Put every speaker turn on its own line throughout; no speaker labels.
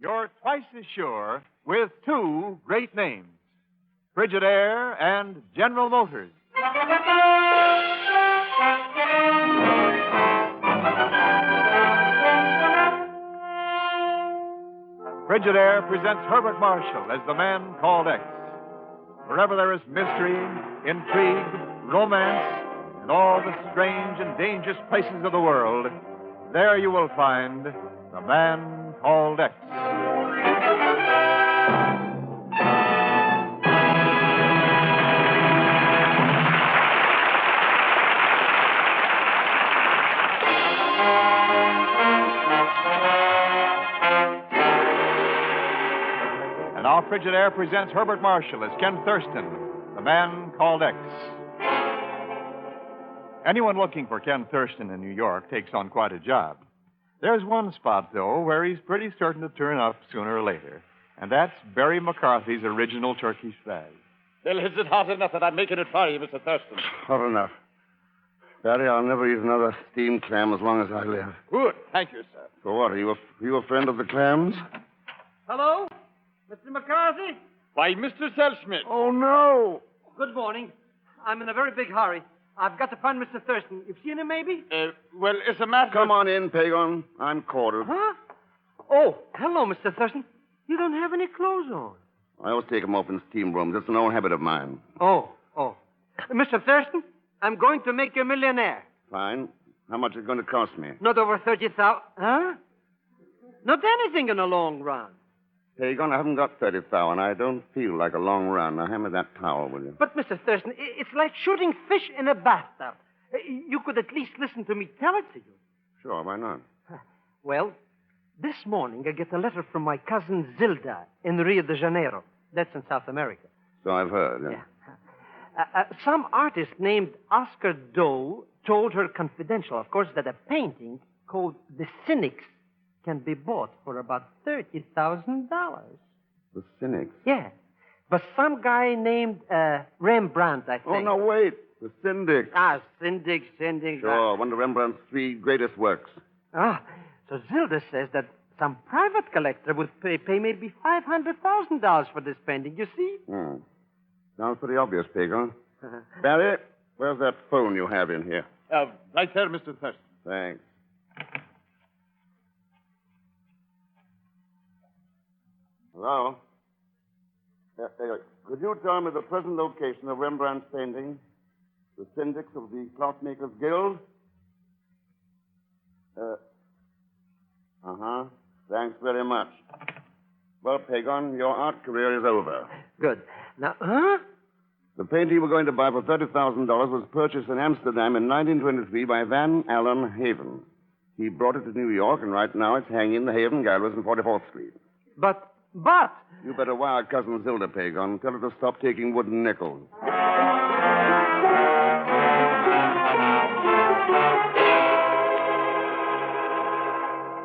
You're twice as sure with two great names, Frigidaire and General Motors. Frigidaire presents Herbert Marshall as the man called X. Wherever there is mystery, intrigue, romance, and all the strange and dangerous places of the world, there you will find the man called X. And now Frigidaire presents Herbert Marshall as Ken Thurston, the man called X. Anyone looking for Ken Thurston in New York takes on quite a job. There's one spot, though, where he's pretty certain to turn up sooner or later, and that's Barry McCarthy's original Turkish flag.
Well, is it hot enough that I'm making it for you, Mr. Thurston?
Hot enough. Barry, I'll never eat another steamed clam as long as I live.
Good. Thank you, sir.
For what? Are you a friend of the clams?
Hello? Mr. McCarthy?
Why, Mr. Selschmidt.
Oh, no.
Good morning. I'm in a very big hurry. I've got to find Mr. Thurston. You've seen him, maybe?
Well, it's a matter
Come on in, Pagon. I'm quartered.
Huh? Oh, hello, Mr. Thurston. You don't have any clothes on.
I always take 'em off in steam rooms. It's an old habit of mine.
Oh. Mr. Thurston, I'm going to make you a millionaire.
Fine. How much is it going to cost me?
Not over 30,000. Huh? Not anything in the long run.
Pagon, I haven't got 30,000. I don't feel like a long run. Now, hand me that towel, will you?
But, Mr. Thurston, it's like shooting fish in a bathtub. You could at least listen to me tell it to you.
Sure, why not?
Well, this morning I get a letter from my cousin Zilda in Rio de Janeiro. That's in South America.
So I've heard.
Yeah. Some artist named Oscar Doe told her confidential, of course, that a painting called The Cynics can be bought for about $30,000.
The Cynics?
Yeah. But some guy named Rembrandt, I think.
Oh, no, wait. The Syndics.
Syndics.
Sure, one of Rembrandt's 3 greatest works.
So Zilda says that some private collector would pay maybe $500,000 for this painting, you see?
Sounds pretty obvious, Pagon. Barry, where's that phone you have in here?
Right there, Mr. Thurston.
Thanks. Hello? Could you tell me the present location of Rembrandt's painting? The Syndics of the Clockmakers Guild? Thanks very much. Well, Pagon, your art career is over.
Good. Now,
The painting you were going to buy for $30,000 was purchased in Amsterdam in 1923 by Van Allen Haven. He brought it to New York, and right now it's hanging in the Haven Galleries on 44th Street.
But...
You better wire Cousin Zilda, Pagon. Tell her to stop taking wooden nickels.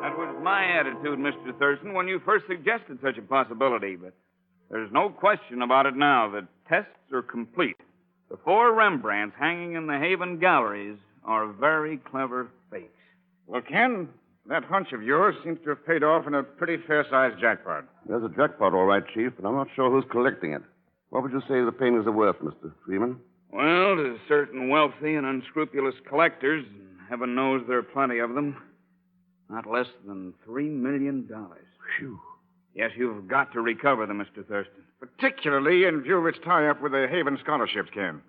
That was my attitude, Mr. Thurston, when you first suggested such a possibility, but there's no question about it now. The tests are complete. The 4 Rembrandts hanging in the Haven Galleries are very clever fakes.
Well, Ken, that hunch of yours seems to have paid off in a pretty fair-sized jackpot.
There's a jackpot, all right, Chief, but I'm not sure who's collecting it. What would you say the paintings are worth, Mr. Freeman?
Well, to certain wealthy and unscrupulous collectors, and heaven knows there are plenty of them, not less than $3 million.
Phew.
Yes, you've got to recover them, Mr. Thurston.
Particularly in view of its tie-up with the Haven scholarships, Ken.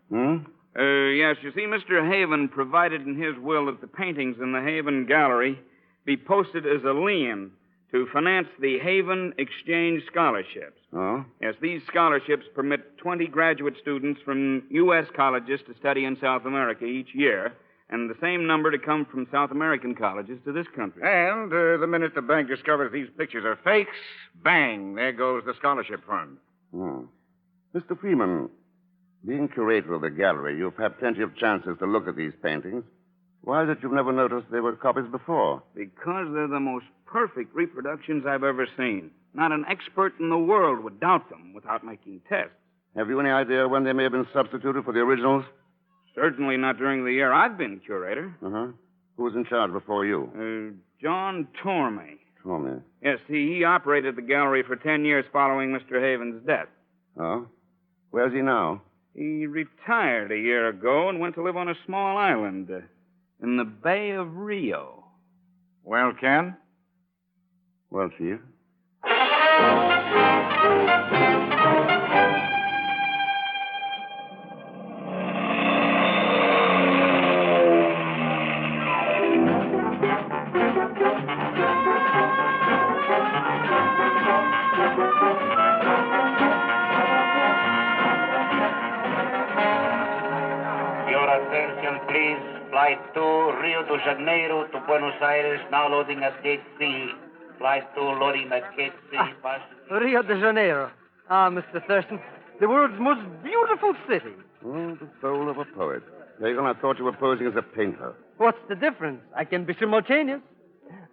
Yes, you see, Mr. Haven provided in his will that the paintings in the Haven Gallery be posted as a lien to finance the Haven Exchange Scholarships.
Oh?
Yes, these scholarships permit 20 graduate students from U.S. colleges to study in South America each year, and the same number to come from South American colleges to this country.
And the minute the bank discovers these pictures are fakes, bang, there goes the scholarship fund.
Mr. Freeman, being curator of the gallery, you've had plenty of chances to look at these paintings. Why is it you've never noticed they were copies before?
Because they're the most perfect reproductions I've ever seen. Not an expert in the world would doubt them without making tests.
Have you any idea when they may have been substituted for the originals?
Certainly not during the year I've been curator.
Who was in charge before you?
John Tormey.
Tormey.
Yes, he operated the gallery for 10 years following Mr. Haven's death.
Oh? Where's he now?
He retired a year ago and went to live on a small island in the Bay of Rio.
Well, Ken?
Well, Chief.
Your attention, please. Flight 2, Rio de Janeiro to Buenos Aires, now loading at Gate C. Flight 2 loading at Gate C.
Rio de Janeiro. Ah, Mr. Thurston, the world's most beautiful city.
Oh, the soul of a poet. Hagen, I thought you were posing as a painter.
What's the difference? I can be simultaneous.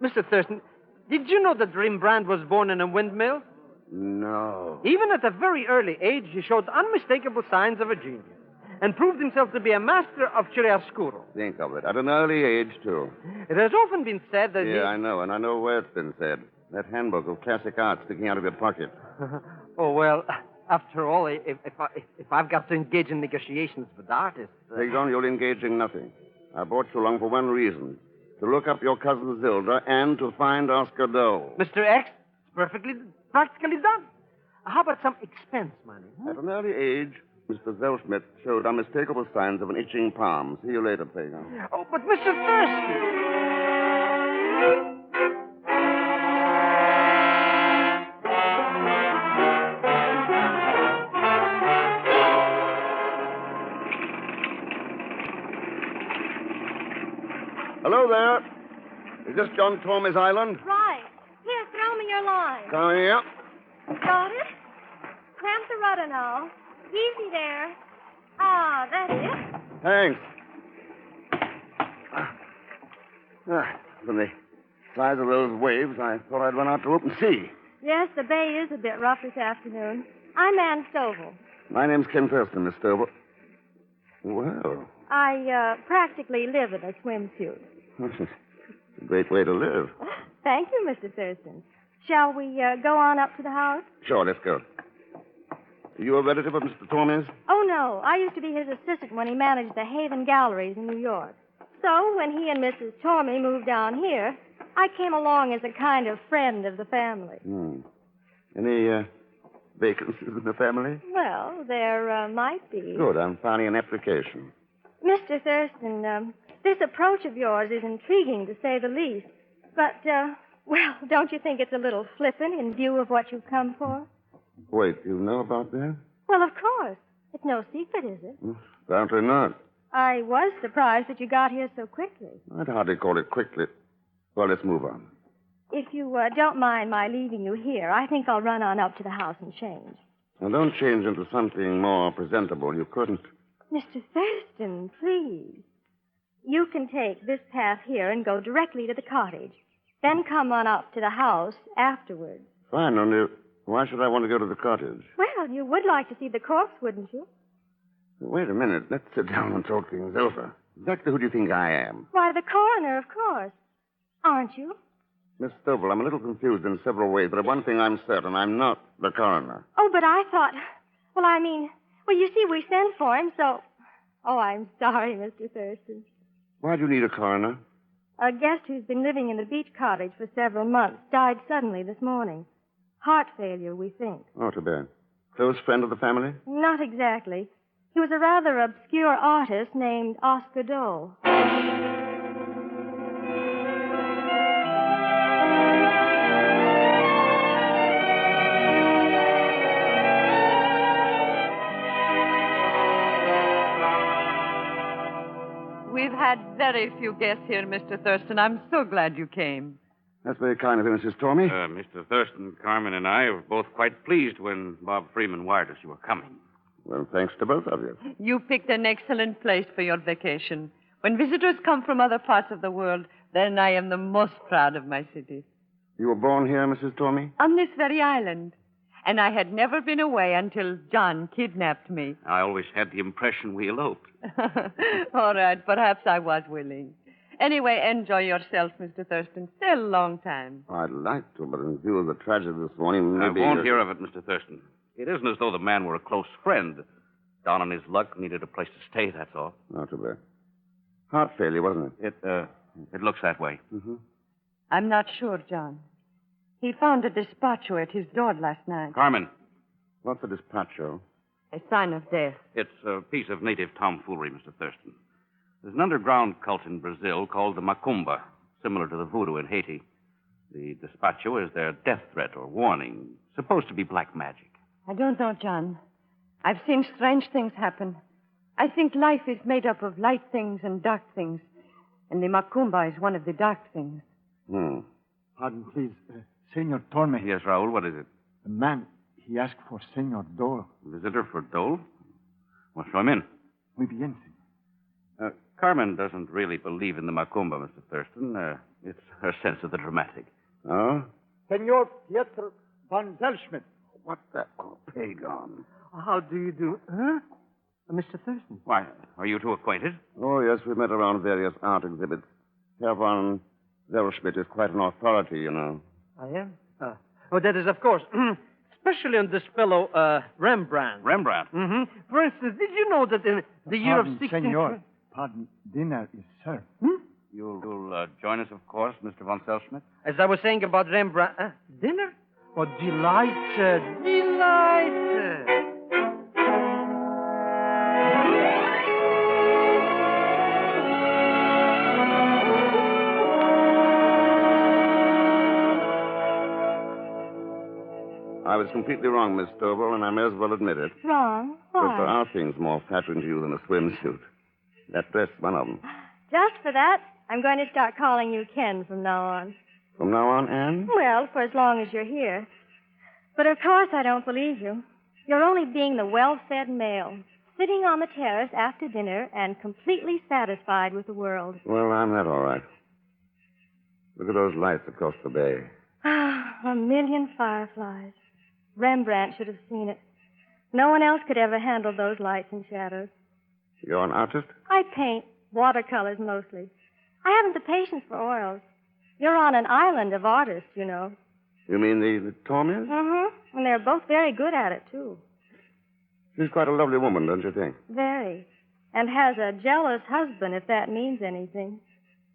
Mr. Thurston, did you know that Rembrandt was born in a windmill?
No.
Even at a very early age, he showed unmistakable signs of a genius and proved himself to be a master of chiaroscuro.
Think of it. At an early age, too.
It has often been said that
Yeah, I know, and I know where it's been said. That handbook of classic art sticking out of your pocket.
Oh, well, after all, if I've got to engage in negotiations with artists...
Hagen, you'll engage in nothing. I brought you along for one reason. To look up your cousin Zilda and to find Oscar Dole.
Mr. X, it's practically done. How about some expense money?
At an early age, Mr. Zellschmidt showed unmistakable signs of an itching palm. See you later, Pagan.
Oh, but Mr. Thurston...
Hello there. Is this John Tormey's island?
Right. Here, throw me your line.
Come here.
Got it? Clamp the rudder now. Easy there. Ah, that's it.
Thanks. From the size of those waves, I thought I'd run out to open sea.
Yes, the bay is a bit rough this afternoon. I'm Ann Stovall.
My name's Ken Thurston, Miss Stovall. Well,
I practically live in a swimsuit.
it's a great way to live.
Thank you, Mr. Thurston. Shall we go on up to the house?
Sure, let's go. Are you a relative of Mr. Tormey's?
Oh, no. I used to be his assistant when he managed the Haven Galleries in New York. So when he and Mrs. Tormey moved down here, I came along as a kind of friend of the family.
Any vacancies in the family?
Well, there might be.
Good. I'm filing an application.
Mr. Thurston, this approach of yours is intriguing, to say the least. But, well, don't you think it's a little flippant in view of what you've come for?
Wait, you know about that?
Well, of course. It's no secret, is it?
Apparently not.
I was surprised that you got here so quickly.
I'd hardly call it quickly. Well, let's move on.
If you don't mind my leaving you here, I think I'll run on up to the house and change.
Now, don't change into something more presentable. You couldn't.
Mr. Thurston, please. You can take this path here and go directly to the cottage. Then come on up to the house afterwards.
Fine, only why should I want to go to the cottage?
Well, you would like to see the corpse, wouldn't you?
Wait a minute. Let's sit down and talk things over. Exactly who do you think I am?
Why, the coroner, of course. Aren't you?
Miss Stovall, I'm a little confused in several ways, but of one thing I'm certain. I'm not the coroner.
Oh, but I thought... Well, you see, we sent for him, so... Oh, I'm sorry, Mr. Thurston.
Why do you need a coroner?
A guest who's been living in the beach cottage for several months died suddenly this morning. Heart failure, we think.
Oh, too bad. Close friend of the family?
Not exactly. He was a rather obscure artist named Oscar Dole.
We've had very few guests here, Mr. Thurston. I'm so glad you came.
That's very kind of you, Mrs. Tormey.
Mr. Thurston, Carmen, and I were both quite pleased when Bob Freeman wired us you were coming.
Well, thanks to both of you.
You picked an excellent place for your vacation. When visitors come from other parts of the world, then I am the most proud of my city.
You were born here, Mrs. Tormey?
On this very island. And I had never been away until John kidnapped me.
I always had the impression we eloped.
All right, perhaps I was willing. Anyway, enjoy yourself, Mr. Thurston. Stay a long time.
I'd like to, but in view of the tragedy this morning, maybe...
I won't hear of it, Mr. Thurston. It isn't as though the man were a close friend. Down on his luck, needed a place to stay, that's all.
Not too bad. Heart failure, wasn't it?
It looks that way.
Mm-hmm.
I'm not sure, John. He found a despacho at his door last night.
Carmen,
What's a despacho?
A sign of death.
it's a piece of native tomfoolery, Mr. Thurston. There's an underground cult in Brazil called the Macumba, similar to the voodoo in Haiti. The despacho is their death threat or warning, supposed to be black magic.
I don't know, John. I've seen strange things happen. I think life is made up of light things and dark things. And the Macumba is one of the dark things.
Pardon, please. Senor Torme.
Yes, Raul, what is it?
The man, he asked for Senor Dole.
Visitor for Dole? Well, show him in.
Muy bien, senor.
Carmen doesn't really believe in the Macumba, Mr. Thurston. It's her sense of the dramatic.
Oh?
Senor Pietro von Zellschmidt.
What the... Oh, pagan.
How do you do? Huh? Mr. Thurston.
Why, are you two acquainted?
Oh, yes, we met around various art exhibits. Herr von Zellschmidt is quite an authority, you know.
I am? That is, of course. Especially on this fellow, Rembrandt.
Rembrandt?
Mm-hmm. For instance, did you know that in the year of 16...
Senor. Pardon, dinner is served.
You'll join us, of course, Mr. von Zellschmidt?
As I was saying about Rembrandt... dinner? Oh, delight. Delight.
I was completely wrong, Miss Stovall, and I may as well admit it.
Wrong?
Because there
Why?
are things more flattering to you than a swimsuit. That dress, one of them.
Just for that, I'm going to start calling you Ken from now on.
From now on, Anne?
Well, for as long as you're here. But of course I don't believe you. You're only being the well-fed male, sitting on the terrace after dinner and completely satisfied with the world.
Well, I'm that all right. Look at those lights across the bay.
Ah, 1,000,000 fireflies. Rembrandt should have seen it. No one else could ever handle those lights and shadows.
You're an artist?
I paint watercolors mostly. I haven't the patience for oils. You're on an island of artists, you know.
You mean the Tormes?
Mm-hmm. And they're both very good at it, too.
She's quite a lovely woman, don't you think?
Very. And has a jealous husband, if that means anything.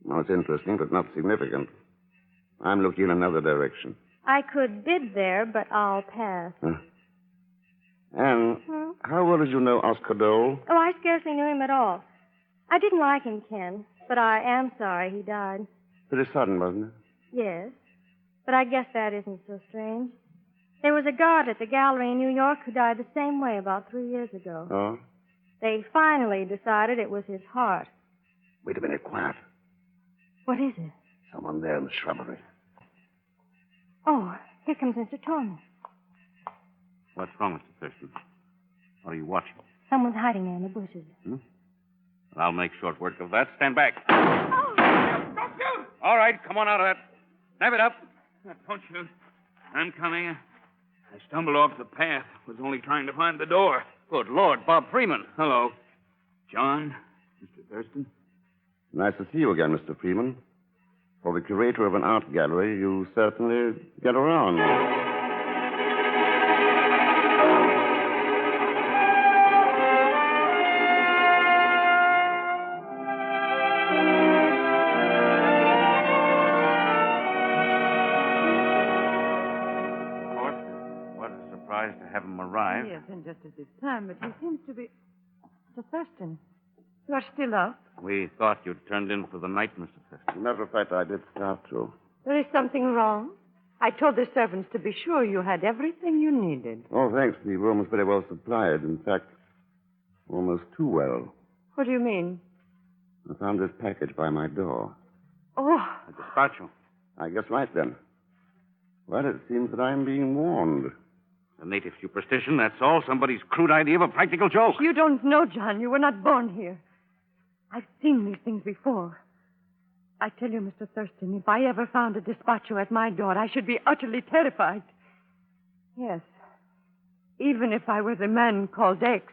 Well, it's interesting, but not significant. I'm looking in another direction.
I could bid there, but I'll pass.
Anne, how well did you know Oscar Dole?
Oh, I scarcely knew him at all. I didn't like him, Ken, but I am sorry he died.
Pretty sudden, wasn't it?
Yes, but I guess that isn't so strange. There was a guard at the gallery in New York who died the same way about 3 years ago.
Oh?
They finally decided it was his heart.
Wait a minute, quiet.
What is it?
Someone there in the shrubbery.
Oh, here comes Mr. Tormes.
What's wrong, Mr. Thurston? What are you watching?
Someone's hiding there in the bushes.
Well, I'll make short work of that. Stand back.
Oh!
Don't shoot!
All right, come on out of that. Snap it up.
Don't shoot. I'm coming. I stumbled off the path. Was only trying to find the door.
Good Lord, Bob Freeman.
Hello. John, Mr. Thurston.
Nice to see you again, Mr. Freeman. For the curator of an art gallery, you certainly get around.
Of course, what a surprise to have him arrive.
Yes, and just at this time, but he seems to be... Mr. Thurston, you are still up?
We thought you'd turned in for the night, Mr. Thurston.
As a matter of fact, I did start to.
There is something wrong. I told the servants to be sure you had everything you needed.
Oh, thanks. The room is very well supplied. In fact, almost too well.
What do you mean?
I found this package by my door.
Oh,
A despacho.
I guess right then. Well, it seems that I'm being warned.
A native superstition, that's all. Somebody's crude idea of a practical joke.
you don't know, John. You were not born here. I've seen these things before. I tell you, Mr. Thurston, if I ever found a despacho at my door, I should be utterly terrified. Yes. Even if I were the man called X.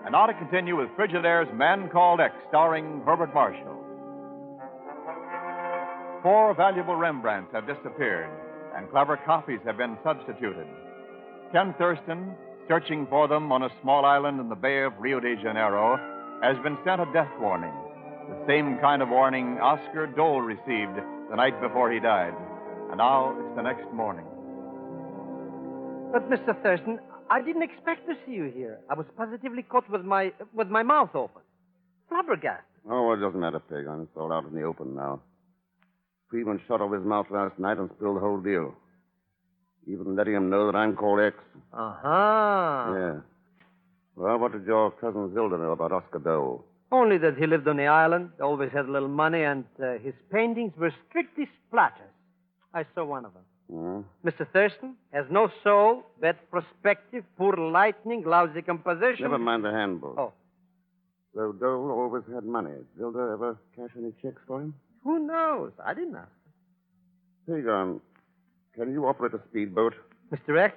And now to continue with Frigidaire's Man Called X, starring Herbert Marshall. 4 valuable Rembrandts have disappeared, and clever copies have been substituted. Ken Thurston, searching for them on a small island in the Bay of Rio de Janeiro, has been sent a death warning. The same kind of warning Oscar Dole received the night before he died. And now it's the next morning.
But, Mr. Thurston, I didn't expect to see you here. I was positively caught with my mouth open. Flabbergasted.
Oh, well, it doesn't matter, Pagan. It's all out in the open now. Freeman shut off his mouth last night and spilled the whole deal. Even letting him know that I'm called X.
Uh-huh.
Yeah. Well, what did your cousin Zilda know about Oscar Dole?
Only that he lived on the island, always had a little money, and his paintings were strictly splatters. I saw one of them. Mr. Thurston has no soul, bad perspective, poor lighting, lousy composition.
Never mind the handbook.
Oh.
So Dole always had money. Zilda ever cash any checks for him?
Who knows? I didn't ask.
Pagan, can you operate a speedboat?
Mr. X,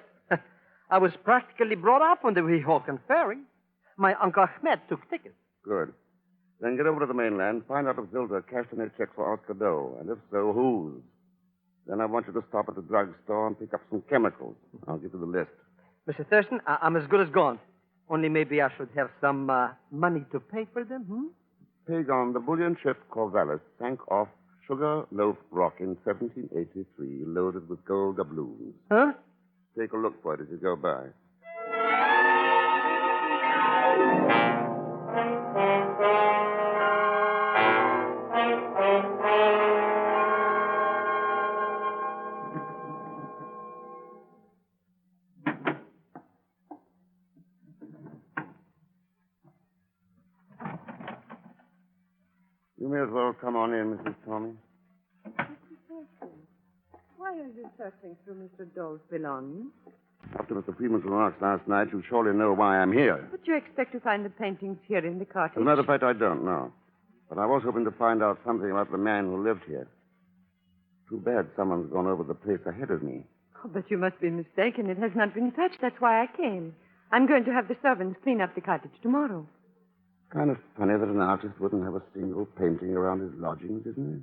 I was practically brought up on the Weehawken ferry. My Uncle Ahmed took tickets.
Good. Then get over to the mainland, find out if Zilda cashed any checks for Oscar Dole, and if so, whose. Then I want you to stop at the drugstore and pick up some chemicals. I'll give you the list.
Mr. Thurston, I'm as good as gone. Only maybe I should have some money to pay for them,
Pagan, the bullion ship Corvallis sank off Sugar Loaf Rock in 1783, loaded with gold doubloons.
Huh?
Take a look for it as you go by. You may as well come on in, Mrs. Tommy.
Why are you searching through Mr. Dole's belongings?
After Mr. Freeman's remarks last night, you surely know why I'm here.
But you expect to find the paintings here in the cottage?
As a matter of fact, I don't know. But I was hoping to find out something about the man who lived here. Too bad someone's gone over the place ahead of me.
Oh, but you must be mistaken. It has not been touched. That's why I came. I'm going to have the servants clean up the cottage tomorrow.
Kind of funny that an artist wouldn't have a single painting around his lodgings, isn't it?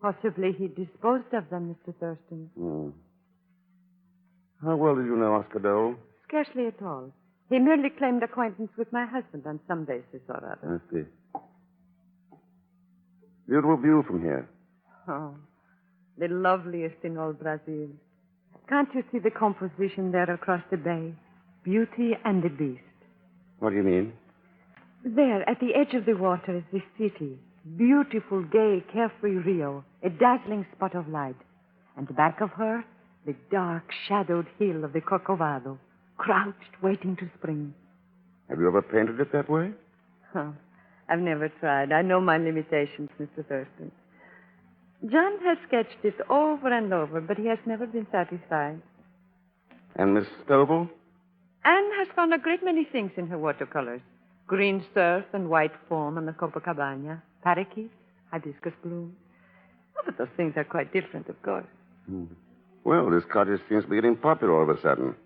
Possibly he disposed of them, Mr. Thurston.
How well did you know Oscar Dole?
Scarcely at all. He merely claimed acquaintance with my husband on some basis or other.
I see. Beautiful view from here.
Oh, the loveliest in all Brazil. Can't you see the composition there across the bay? Beauty and the Beast.
What do you mean?
There, at the edge of the water, is the city. Beautiful, gay, carefree Rio, a dazzling spot of light. And back of her, the dark, shadowed hill of the Corcovado, crouched, waiting to spring.
Have you ever painted it that way?
Oh, I've never tried. I know my limitations, Mr. Thurston. John has sketched it over and over, but he has never been satisfied.
And Miss Stovall?
Anne has found a great many things in her watercolors. Green surf and white foam on the Copacabana. Parakeets, hibiscus bloom. Oh, but those things are quite different, of course.
Well, this cottage seems to be getting popular all of a sudden.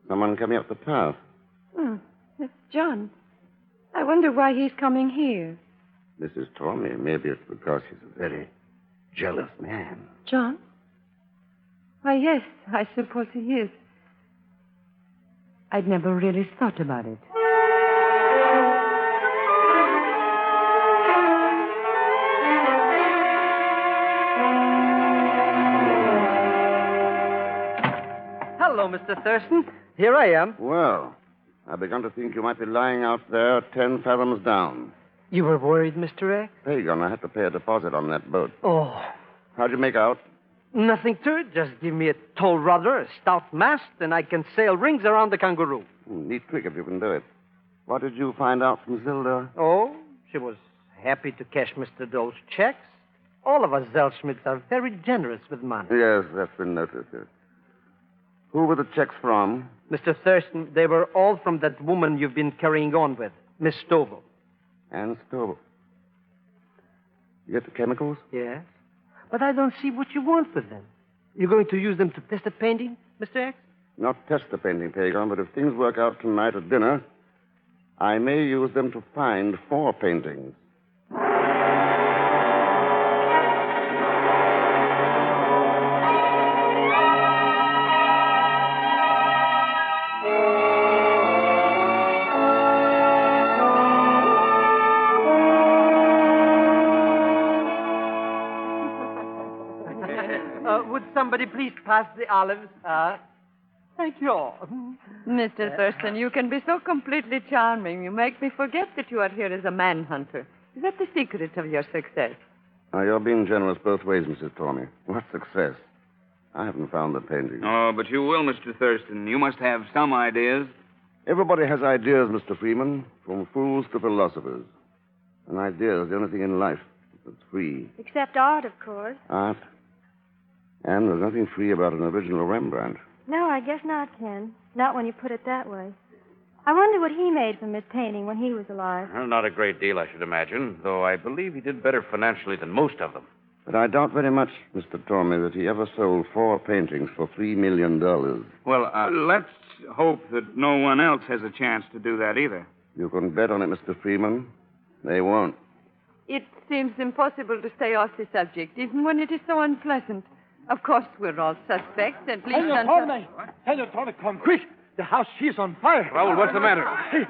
Someone coming up the path.
It's John. I wonder why he's coming here.
Mrs. Tommy, maybe it's because he's a very jealous man.
John? Why, yes, I suppose he is. I'd never really thought about it.
Hello, Mr. Thurston. Here I am.
Well, I begun to think you might be lying out there 10 fathoms down.
You were worried, Mr. X?
Pagan, I had to pay a deposit on that boat.
Oh,
How'd you make out?
nothing to it. Just give me a tow rudder, a stout mast, and I can sail rings around the kangaroo.
Neat trick if you can do it. What did you find out from Zilda?
Oh, she was happy to cash Mr. Dole's checks. All of us Zellschmidts are very generous with money.
Yes, that's been noticed. Yes. Who were the checks from?
Mr. Thurston, they were all from that woman you've been carrying on with, Miss Stovall.
Anne Stovall. You get the chemicals?
Yes. But I don't see what you want with them. You're going to use them to test a painting, Mr. X?
Not test the painting, Pagan, but if things work out tonight at dinner, I may use them to find 4 paintings.
Would somebody please pass the olives? Thank you.
Mr. Thurston, you can be so completely charming. You make me forget that you are here as a manhunter. Is that the secret of your success?
You're being generous both ways, Mrs. Tormey. What success? I haven't found the painting.
Oh, but you will, Mr. Thurston. You must have some ideas.
Everybody has ideas, Mr. Freeman, from fools to philosophers. An idea is the only thing in life that's free.
Except art, of course.
Art. And there's nothing free about an original Rembrandt.
No, I guess not, Ken. Not when you put it that way. I wonder what he made from his painting when he was alive.
Well, not a great deal, I should imagine, though I believe he did better financially than most of them.
But I doubt very much, Mr. Tormey, that he ever sold 4 paintings for $3 million.
Well, let's hope that no one else has a chance to do that either.
You can bet on it, Mr. Freeman. They won't.
It seems impossible to stay off the subject, even when it is so unpleasant. Of course, we're all suspects, at least
Senor Tormey! Senor Tormey, come quick. The house, she's on fire.
Raoul, what's the matter?
Hey,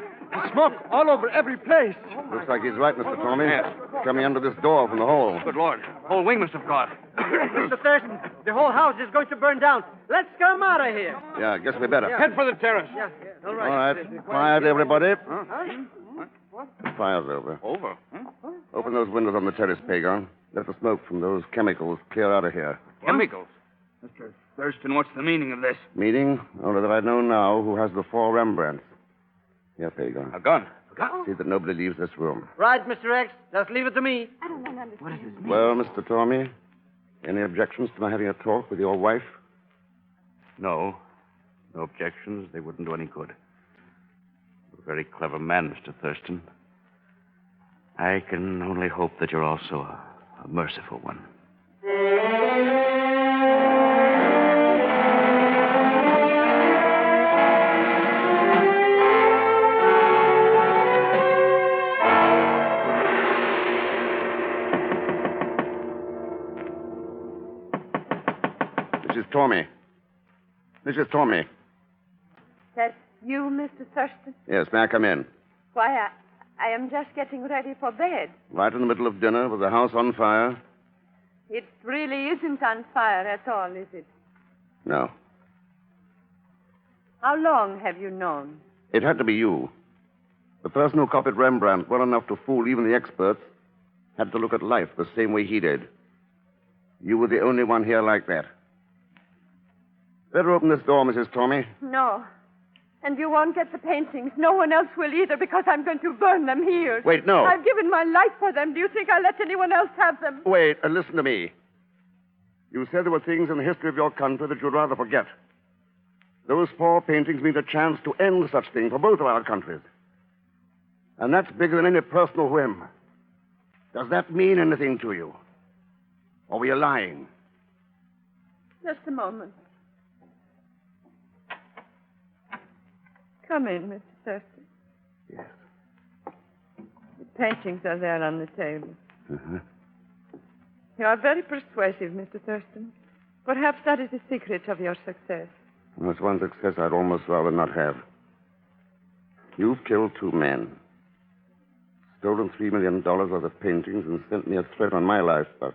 smoke all over every place.
Looks like he's right, Mr. Tormey. Yes. Coming under this door from the hall.
Good Lord. Whole wing must have caught.
Mr. Thurston, the whole house is going to burn down. Let's come out of here.
Yeah, I guess we better.
Head for the terrace.
Yeah, all
All
right.
right. Quiet, everybody.
What?
The fire's over.
Over? Huh?
Open those windows on the terrace, Pagan. Let the smoke from those chemicals clear out of here.
Chemicals? Mr. Thurston, what's the meaning of this?
Meeting? Only that I know now who has the 4 Rembrandts. Here, Pagan.
A gun.
See that nobody leaves this room.
Right, Mr. X. Just leave it to me.
I don't understand.
Well, Mr. Tormey, any objections to my having a talk with your wife?
No. No objections. They wouldn't do any good. You're a very clever man, Mr. Thurston. I can only hope that you're also a merciful one.
Mrs. Tormey. Mrs. Tormey.
That's you, Mr. Thurston?
Yes, may I come in?
Why, I am just getting ready for bed.
Right in the middle of dinner with the house on fire?
It really isn't on fire at all, is it?
No.
How long have you known?
It had to be you. The person who copied Rembrandt well enough to fool even the experts had to look at life the same way he did. You were the only one here like that. Better open this door, Mrs. Tormey.
No. And you won't get the paintings. No one else will either, because I'm going to burn them here.
Wait, no.
I've given my life for them. Do you think I'll let anyone else have them?
Wait, listen to me. You said there were things in the history of your country that you'd rather forget. Those 4 paintings mean a chance to end such thing for both of our countries. And that's bigger than any personal whim. Does that mean anything to you? Or were you lying?
Just a moment. Come in, Mr. Thurston.
Yes.
The paintings are there on the table.
Uh-huh.
You are very persuasive, Mr. Thurston. Perhaps that is the secret of your success.
Well, that's one success I'd almost rather not have. You've killed 2 men. Stolen $3 million worth of paintings and sent me a threat on my life, but...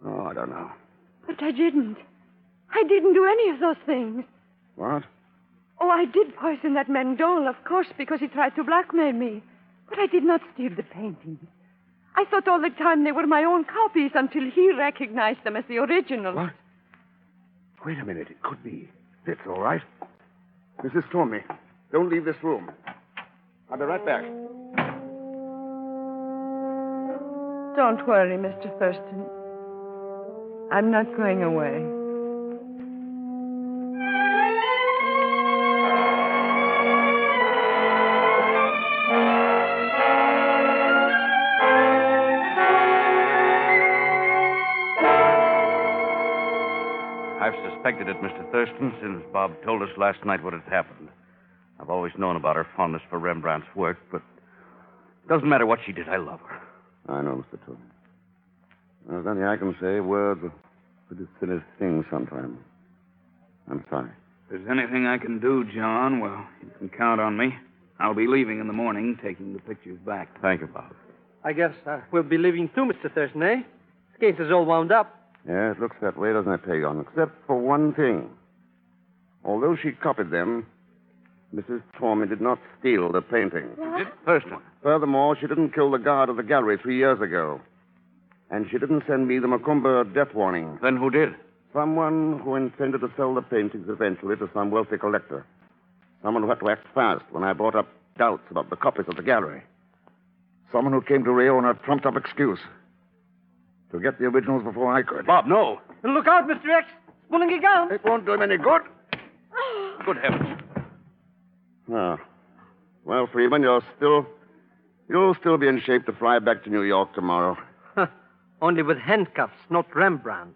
Oh, I don't know.
But I didn't. I didn't do any of those things.
What?
Oh, I did poison that man Dole, of course, because he tried to blackmail me. But I did not steal the paintings. I thought all the time they were my own copies until he recognized them as the originals.
What? Wait a minute. It could be. It's all right. Mrs. Tormey, don't leave this room. I'll be right back.
Don't worry, Mr. Thurston. I'm not going away.
expected it, Mr. Thurston, since Bob told us last night what had happened. I've always known about her fondness for Rembrandt's work, but it doesn't matter what she did. I love her.
I know, Mr. Toby. There's nothing I can say. Words are pretty silly things sometimes. I'm sorry.
If there's anything I can do, John, well, you can count on me. I'll be leaving in the morning, taking the pictures back.
Thank you, Bob.
I guess we'll be leaving too, Mr. Thurston, eh? This case is all wound up.
Yeah, it looks that way, doesn't it, Pagon? Except for one thing. Although she copied them, Mrs. Tormey did not steal the paintings.
She did? Thurston.
Furthermore, she didn't kill the guard of the gallery 3 years ago. And she didn't send me the Macumba death warning.
Then who did?
Someone who intended to sell the paintings eventually to some wealthy collector. Someone who had to act fast when I brought up doubts about the copies of the gallery. Someone who came to Rio on a trumped-up excuse. To get the originals before I could.
Bob, no.
Look out, Mr. X. Pulling a gun.
It won't do him any good.
Good heavens.
Ah. Well, Freeman, you'll still be in shape to fly back to New York tomorrow.
Only with handcuffs, not Rembrandt.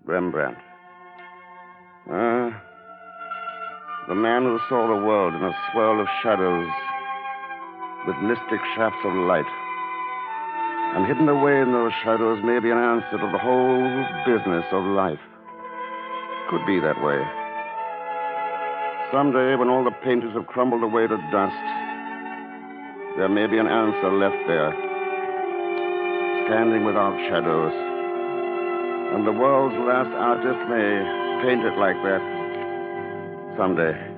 Rembrandt. The man who saw the world in a swirl of shadows with mystic shafts of light. And hidden away in those shadows may be an answer to the whole business of life. Could be that way. Someday, when all the painters have crumbled away to dust, there may be an answer left there, standing without shadows. And the world's last artist may paint it like that someday.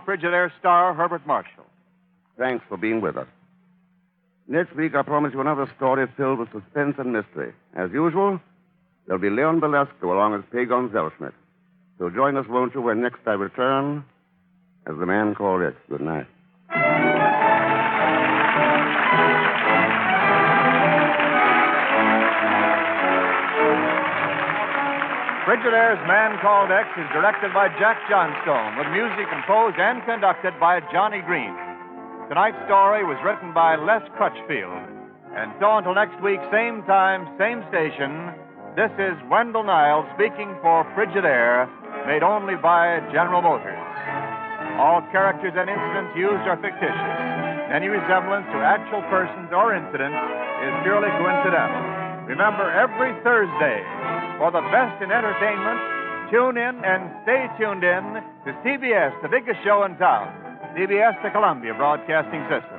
Frigidaire star Herbert Marshall.
Thanks for being with us. Next week, I promise you another story filled with suspense and mystery. As usual, there'll be Leon Belasco along with Pagon Zellschmidt. So join us, won't you, when next I return as the man called X. Good night.
Frigidaire's Man Called X is directed by Jack Johnstone, with music composed and conducted by Johnny Green. Tonight's story was written by Les Crutchfield. And so until next week, same time, same station, this is Wendell Niles speaking for Frigidaire, made only by General Motors. All characters and incidents used are fictitious. Any resemblance to actual persons or incidents is purely coincidental. Remember, every Thursday, for the best in entertainment, tune in and stay tuned in to CBS, the biggest show in town. CBS, the Columbia Broadcasting System.